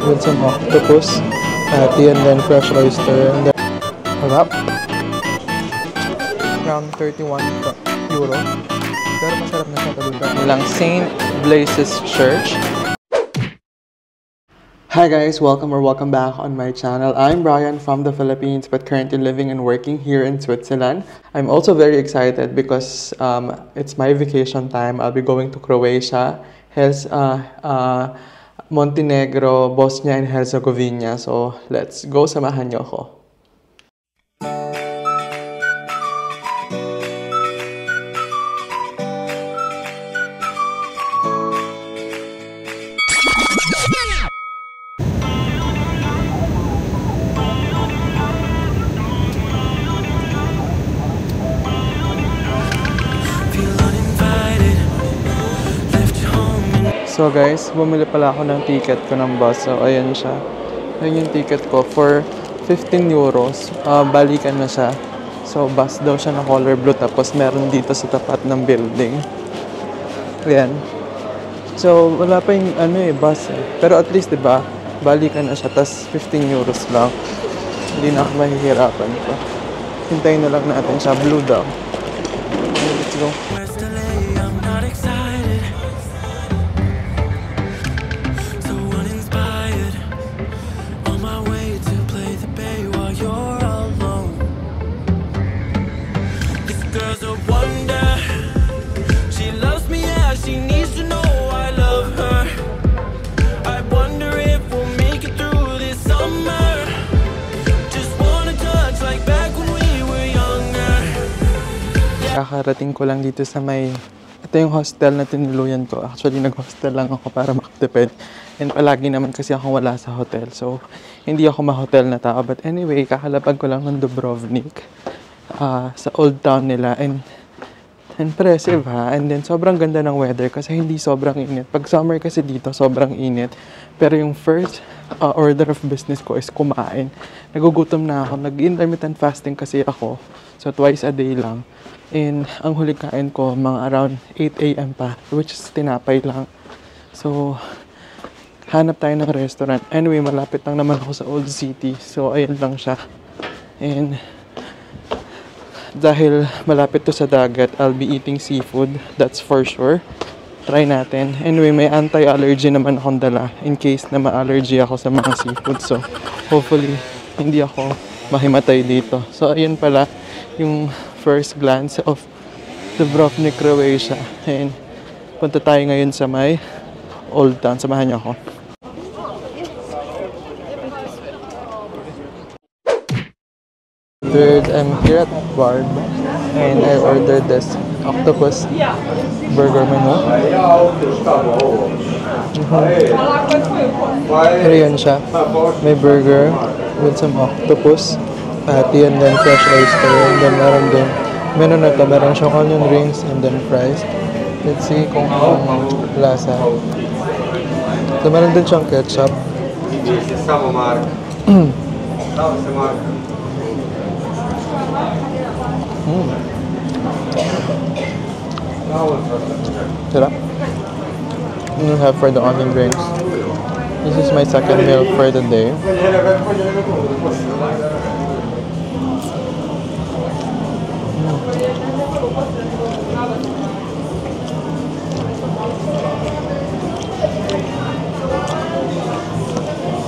with some octopus patty and then fresh oyster. And then, harap. Around 31 euro. Pero masarap na siya talaga. Nilang St. Blaise's Church. Hi guys, welcome back on my channel. I'm Brian from the Philippines but currently living and working here in Switzerland. I'm also very excited because it's my vacation time. I'll be going to Croatia, Montenegro, Bosnia and Herzegovina. So let's go, samahan niyo ako. So guys, bumili pala ako ng ticket ko ng bus. So ayan siya. Ayan yung ticket ko for 15 euros. Balikan na siya. So bus daw siya na color blue. Tapos meron dito sa tapat ng building. Ayan. So wala pa yung bus eh. Pero at least diba, balikan na siya. Tapos 15 euros lang. Hindi na ako mahihirapan pa. Hintayin na lang natin siya. Blue daw. Okay, let's go. Kakarating ko lang dito sa ito yung hostel na tinuluyan ko. Actually, nag-hostel lang ako para makatipid. And palagi naman kasi akong wala sa hotel. So, hindi ako ma-hotel na tao. But anyway, kakalapag ko lang ng Dubrovnik. Sa old town nila. And impressive ha. And then, sobrang ganda ng weather kasi hindi sobrang init. Pag summer kasi dito, sobrang init. Pero yung first order of business ko is kumain. Nagugutom na ako. Nag-intermittent fasting kasi ako. So, twice a day lang. And ang huli kain ko, mga around 8 AM pa, which is tinapay lang. So, hanap tayo ng restaurant. Anyway, malapit lang naman ako sa Old City. So, ayun lang siya. And dahil malapit to sa dagat, I'll be eating seafood. That's for sure. Try natin. Anyway, may anti-allergy naman akong dala in case na ma-allergy ako sa mga seafood. So, hopefully, hindi ako mahimatay dito. So, ayun pala yung first glance of Dubrovnik, Croatia. And punta tayo ngayon sa may Old Town. Samahan niyo ako. Third, I'm here at Barb and I ordered this octopus burger menu. Pero yun siya. May burger with some octopus patty and then fresh oyster, and then meron siyang onion rings and then fries. Let's see kung anong lasa. So meron din siyang ketchup. Sarap. You have for the onion rings. This is my second meal for the day.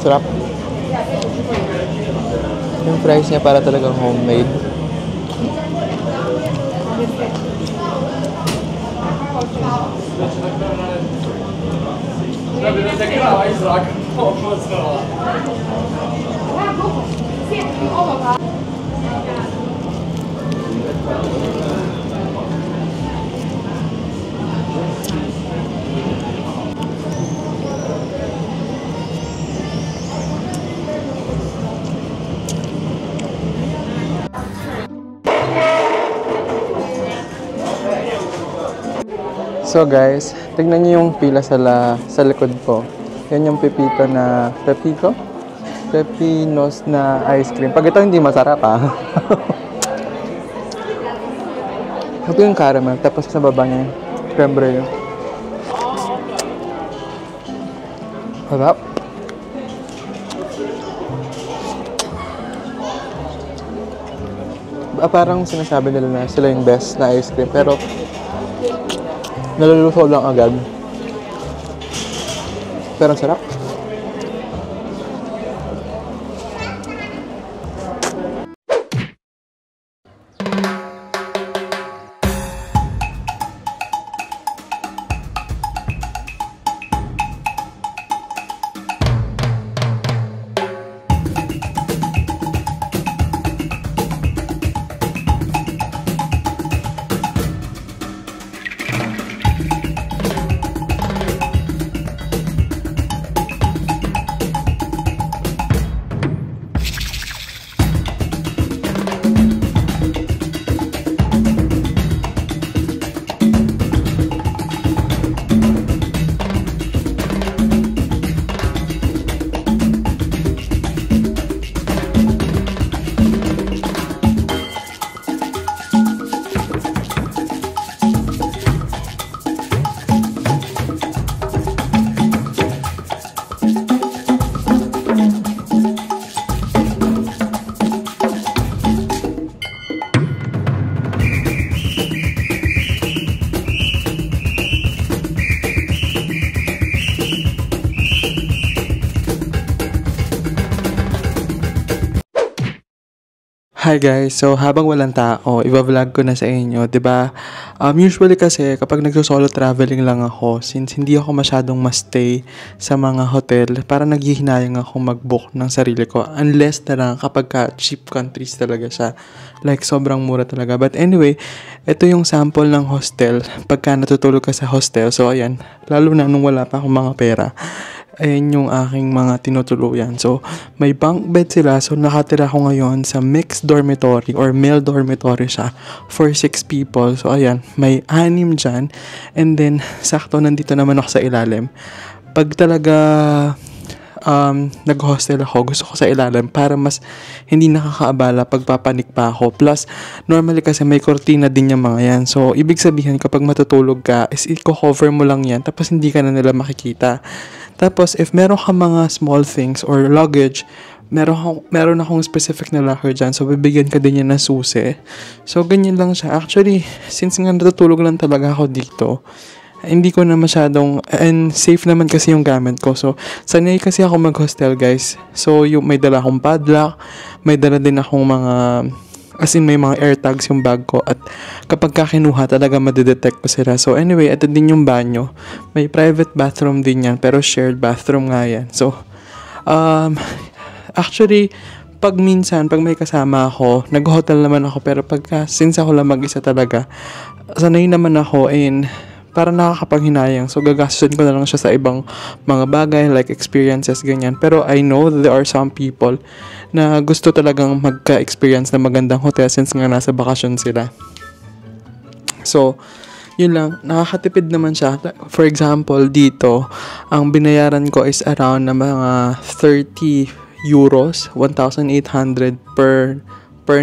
Sarap. Yung fries niya para talagang homemade. So guys, tignan niyo yung pila sa likod ko. Yan yung Pepinos na ice cream. Pag ito hindi masarap ah. Ito yung caramel, tapos sa baba niya yung creme brulee. Harap. parang sinasabi nila na sila yung best na ice cream. Pero, nalulusaw lang agad. Pero ang sarap. Hi guys, so habang walang tao, iba-vlog ko na sa inyo, 'di ba? Usually kasi kapag nagso-solo traveling lang ako, since hindi ako masyadong ma-stay sa mga hotel, para naghihinayang ako mag-book ng sarili ko unless na lang kapag cheap countries talaga siya. Like sobrang mura talaga. But anyway, ito yung sample ng hostel pagka natutulog ka sa hostel. So ayan, lalo na nung wala pa akong mga pera. Ayan yung aking mga tinutuluyan. So, may bunk bed sila. So, nakatira ko ngayon sa mixed dormitory or male dormitory siya for 6 people. So, ayan, may 6 dyan. And then, sakto nandito naman ako sa ilalim. Pag talaga nag-hostel ako, gusto ko sa ilalim para mas hindi nakakaabala pagpapanik pa ako. Plus, normally kasi may cortina din yung mga yan. So, ibig sabihin kapag matutulog ka, is i-cover mo lang yan tapos hindi ka na nila makikita. Tapos, if meron ka mga small things or luggage, meron akong specific na locker dyan. So, bibigyan ka din yan ng susi. So, ganyan lang siya. Actually, since nga natutulog lang talaga ako dito, hindi ko na masyadong, and safe naman kasi yung gamit ko. So, sanay kasi ako mag-hostel, guys. So, may dala akong padlock, may dala din akong mga, as in may mga AirTags yung bag ko. At kapag kakinuha, talaga madidetect ko sila. So, anyway, ito din yung banyo. May private bathroom din yan, pero shared bathroom nga yan. So, actually, pag may kasama ako, nag-hotel naman ako, pero since ako lang mag-isa talaga, sanay naman ako in para nakakapanghinayang. So, gagastusin ko na lang siya sa ibang mga bagay like experiences, ganyan. Pero I know there are some people na gusto talagang magka-experience na magandang hotel since nga nasa bakasyon sila. So, yun lang. Nakakatipid naman siya. For example, dito, ang binayaran ko is around na mga 30 euros, 1,800 per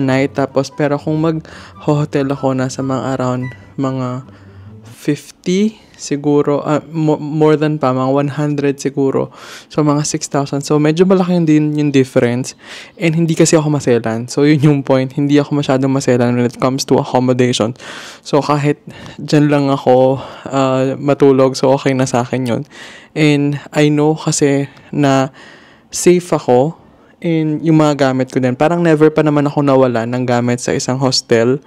night. Tapos, pero kung mag-hotel ako, nasa mga around mga 50 siguro, more than pa, mga 100 siguro. So, mga 6,000. So, medyo malaki din yung difference. And hindi kasi ako maselan. So, yun yung point. Hindi ako masyadong maselan when it comes to accommodation. So, kahit dyan lang ako matulog, so okay na sa akin yun. And I know kasi na safe ako in yung mga gamit ko din. Parang never pa naman ako nawala ng gamit sa isang hostel.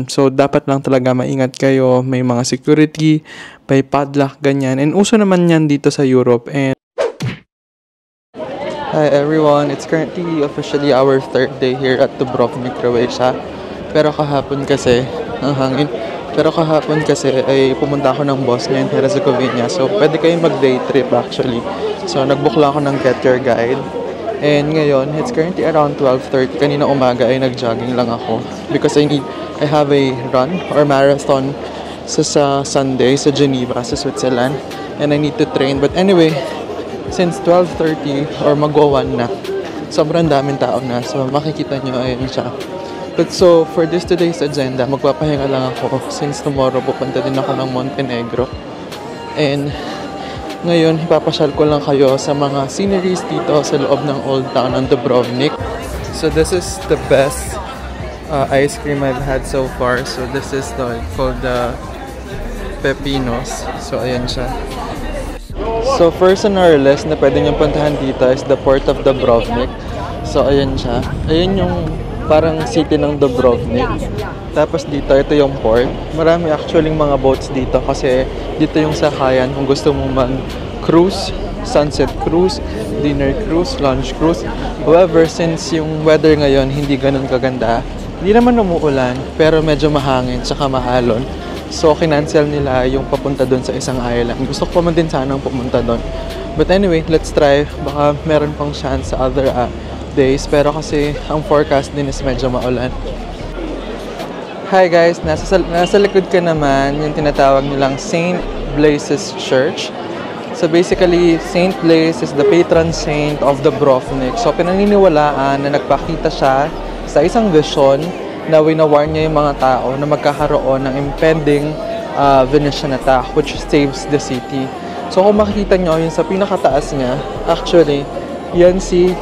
So, dapat lang talaga maingat kayo. May mga security, may padlock, ganyan. And uso naman yan dito sa Europe. And hi everyone, it's currently officially our 3rd day here at Dubrovnik, Croatia. Pero kahapon kasi, ang hangin. Pero kahapon kasi ay pumunta ako ng Bosnia and Herzegovina. So, pwede kayong mag-day trip actually. So, nag-book lang ako ng Get Your Guide. And ngayon, it's currently around 12:30. Kanina umaga ay nag-jogging lang ako because I have a run or marathon sa Sunday sa Geneva, sa Switzerland, and I need to train. But anyway, since 12:30 or magwa-1 na, sobrang daming tao na. So makikita nyo, ayun siya. But so, for today's agenda, magpapahinga lang ako since tomorrow pupunta din ako ng Montenegro. And ngayon, ipapasyal ko lang kayo sa mga sceneries dito sa loob ng Old Town ng Dubrovnik. So, this is the best ice cream I've had so far. So this is called the Pepinos. So ayan siya. So first on our list na pwede niyong puntahan dito is the Port of Dubrovnik. So ayan siya. Ayan yung parang city ng Dubrovnik. Tapos dito, ito yung port. Marami actually mga boats dito kasi dito yung sakayan kung gusto mong mag-cruise, sunset cruise, dinner cruise, lunch cruise. However, since yung weather ngayon hindi ganun kaganda, hindi naman umuulan pero medyo mahangin tsaka mahalon. So, kinancel nila yung papunta doon sa isang island. Gusto ko pa man din sanang pumunta doon. But anyway, let's try. Baka meron pang chance sa other days. Pero kasi ang forecast din is medyo maulan. Hi guys! Nasa likod ka naman yung tinatawag nilang St. Blaise's Church. So basically, St. Blaise is the patron saint of Dubrovnik. So pinaniniwalaan na nagpakita siya sa isang vision na winawarn niya yung mga tao na magkakaroon ng impending Venetian attack which saves the city. So kung makikita nyo, yung sa pinakataas niya, actually, yan si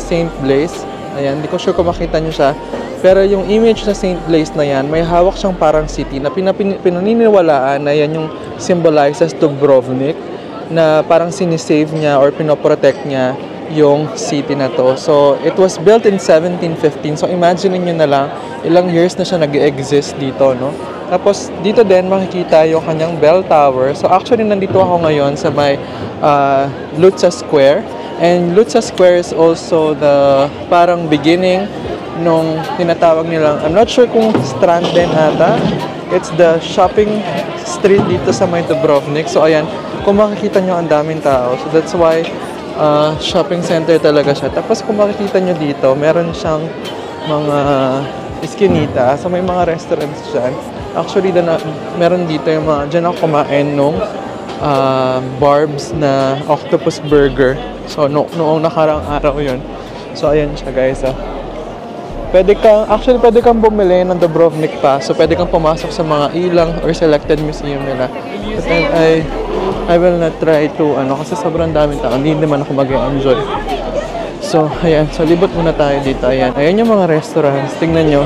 St. Blaise. Ayan, hindi ko sure kung makita nyo siya. Pero yung image na St. Blaise na yan, may hawak siyang parang city na pinaniniwalaan na yan yung symbolizes Dubrovnik na parang sinisave niya or pinoprotect niya yung city na to. So, it was built in 1715. So, imagine niyo na lang, ilang years na siya nag-exist dito, no? Tapos, dito din makikita yung kanyang bell tower. So, actually, nandito ako ngayon sa may Lutza Square. And Lutza Square is also the parang beginning nung tinatawag nilang, I'm not sure kung Strand din ata. It's the shopping street dito sa may Dubrovnik. So, ayan, kung makikita nyo, ang daming tao. So, that's why shopping center talaga siya. Tapos kung makikita nyo dito, meron siyang mga eskinita. So may mga restaurants dyan. Actually, meron dito yung mga, dyan ako kumain nung Barb's na octopus burger. So noong nakarang araw yun. So ayan siya guys. Pwede kang bumili ng Dubrovnik Pass. So pwede kang pumasok sa mga ilang or selected museum nila. But then I will not try to, kasi sobrang daming tao. Hindi naman ako mag-enjoy. So, ayan. So, libot muna tayo dito. Ayan. Ayan yung mga restaurants. Tingnan nyo.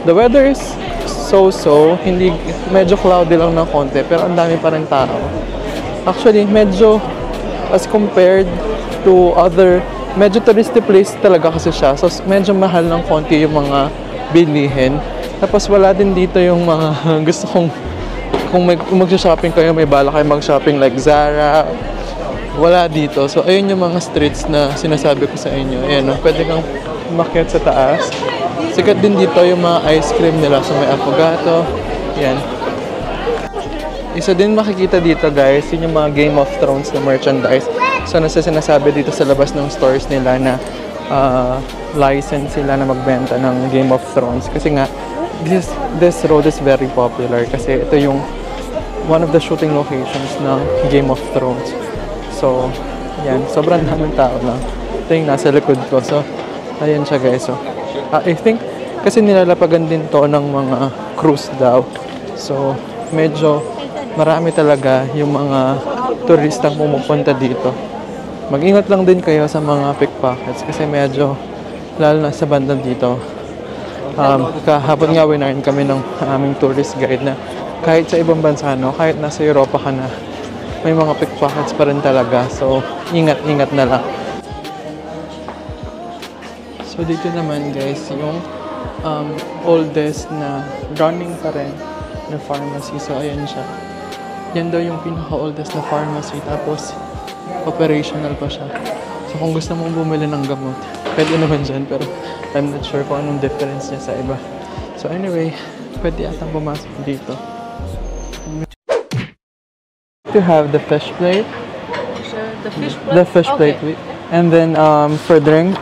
The weather is so-so. Hindi, medyo cloudy lang ng konti. Pero ang dami pa rin tao. Actually, medyo, as compared to other, medyo touristy place talaga kasi siya. So, medyo mahal ng konti yung mga bilihin. Tapos, wala din dito yung mga gusto kong kung mag-shopping kayo, may bala kayo mag-shopping like Zara, wala dito. So, ayun yung mga streets na sinasabi ko sa inyo. Ayan, no? Pwede kang umakyat sa taas. Sikat din dito yung mga ice cream nila. So, may affogato. Ayan. Isa din makikita dito, guys, yun yung mga Game of Thrones na merchandise. So, sinasabi dito sa labas ng stores nila na license sila na magbenta ng Game of Thrones. Kasi nga, this road is very popular kasi ito yung one of the shooting locations ng Game of Thrones. So, yan. Sobrang daming tao lang. Ito yung nasa likod ko. So, ayan siya guys. So, I think, kasi nilalapagan din to ng mga cruise daw. So, medyo marami talaga yung mga turistang pumupunta dito. Mag-ingat lang din kayo sa mga pickpockets kasi medyo, lalo na sa bandang dito. Kahapon nga winarin kami ng aming tourist guide na kahit sa ibang bansa, kahit nasa Europa ka na, may mga pickpockets pa rin talaga. So, ingat-ingat na lang. So, dito naman guys, yung oldest na running pa rin na pharmacy. So, ayan siya. Yan daw yung pinaka-oldest na pharmacy. Tapos, operational pa siya. So, kung gusto mong bumili ng gamot, pwede naman dyan. Pero, I'm not sure kung anong difference niya sa iba. So, anyway, pwede atang pumasok dito. To have the fish plate. The fish plate. Okay. And then, for drink,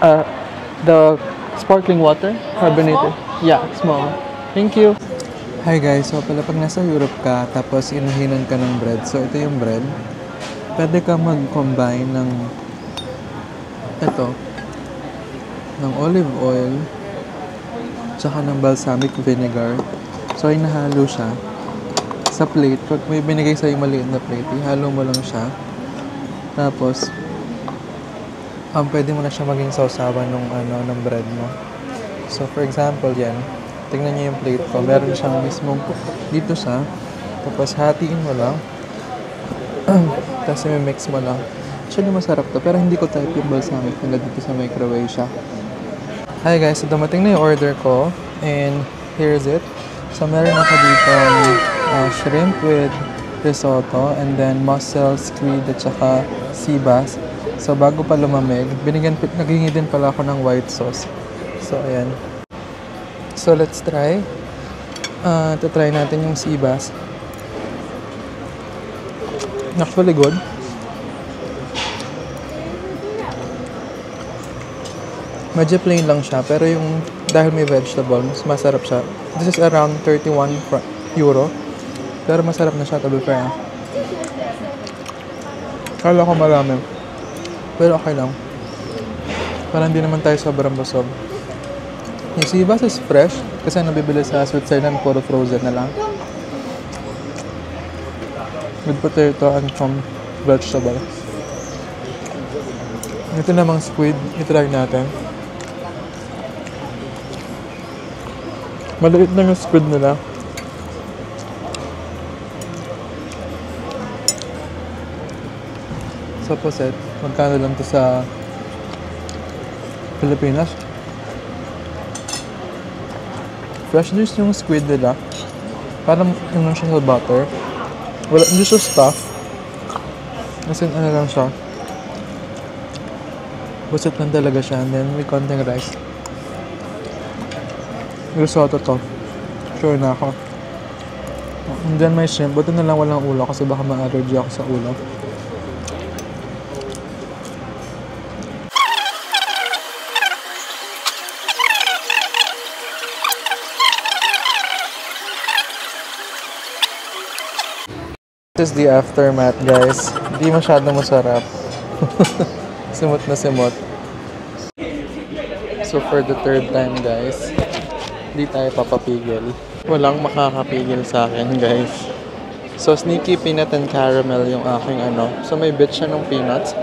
the sparkling water, carbonated. Yeah, small. Thank you. Hi guys, so pala pag nasa Europe ka, tapos inahinan ka ng bread. So, ito yung bread. Pwede ka mag-combine ng ng olive oil tsaka ng balsamic vinegar. So, inahalo siya sa plate. Pag may binigay sa'yo maliit na plate, ihalo mo lang siya. Tapos, pwede mo na siya maging sausawan ng bread mo. So, for example, yan. Tingnan niyo yung plate ko. Meron siyang mismong dito siya. Tapos, hatiin mo lang. Tapos, mix mo lang. Actually, masarap to. Pero hindi ko type yung balsamic nila dito sa microwave siya. Hi guys, so dumating na yung order ko. And here's it. So, meron ako dito shrimp with risotto. And then, mussel, squid, at saka sea bass. So, bago pa lumamig, naghingi din pala ako ng white sauce. So, ayan. So, let's try. Try natin yung sea bass. Actually good. Medyo plain lang siya, pero yung dahil may vegetable, mas masarap siya. This is around 31 euro. Pero masarap na siya, to be fair. Kala ko marami. Pero okay lang. Para hindi naman tayo sobrang busog. Yung sea bass is fresh, kasi nabibili sa Switzerland, puro frozen na lang. With potato and some vegetable. Ito namang squid, itry natin. Maliit na yung squid nila. Sa Poset, magkano lang to sa Pilipinas? Fresh juice yung squid nila. Parang yung siya sa butter. Wala, hindi siya stuff. Kasi ano lang siya. Buset lang talaga siya. And then may konting rice. Risotto to. Sure na ako. And then may shrimp. Buti na lang walang ulo kasi baka ma-allergy ako sa ulo. This is the aftermath, guys. Hindi masyadong masarap. Simot na simot. So for the third time, guys, hindi tayo papapigil. Walang makakapigil sa akin, guys. So, sneaky peanut and caramel yung aking ano. So, may bit siya ng peanuts.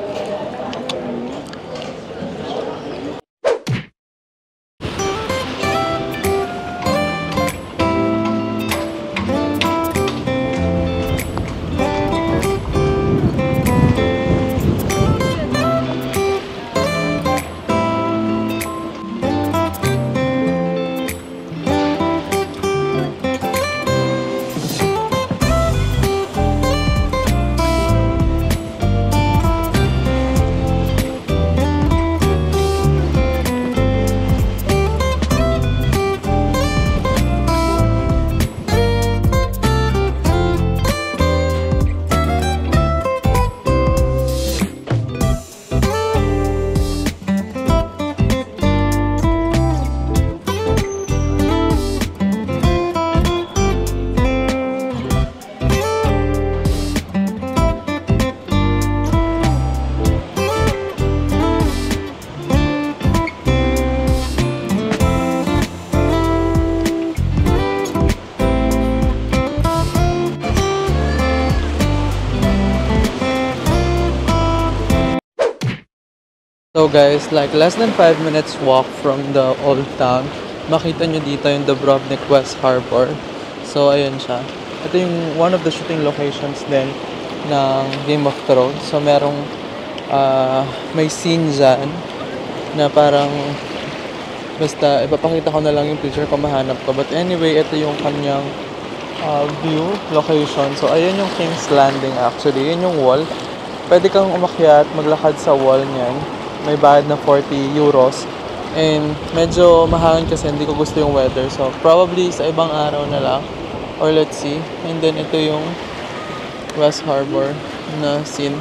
So guys, like less than 5 minutes walk from the old town, makita nyo dito yung Dubrovnik West Harbor. So ayun siya. Ito yung one of the shooting locations din ng Game of Thrones. So merong may scene dyan na parang basta ipapakita ko na lang yung picture kung mahanap ko. But anyway, ito yung kanyang view location. So ayun yung King's Landing actually. Yun yung wall. Pwede kang umakyat, maglakad sa wall niyan. May bayad na 40 euros. And medyo mahangin kasi hindi ko gusto yung weather. So probably sa ibang araw na lang. Or let's see. And then ito yung West Harbor na scene.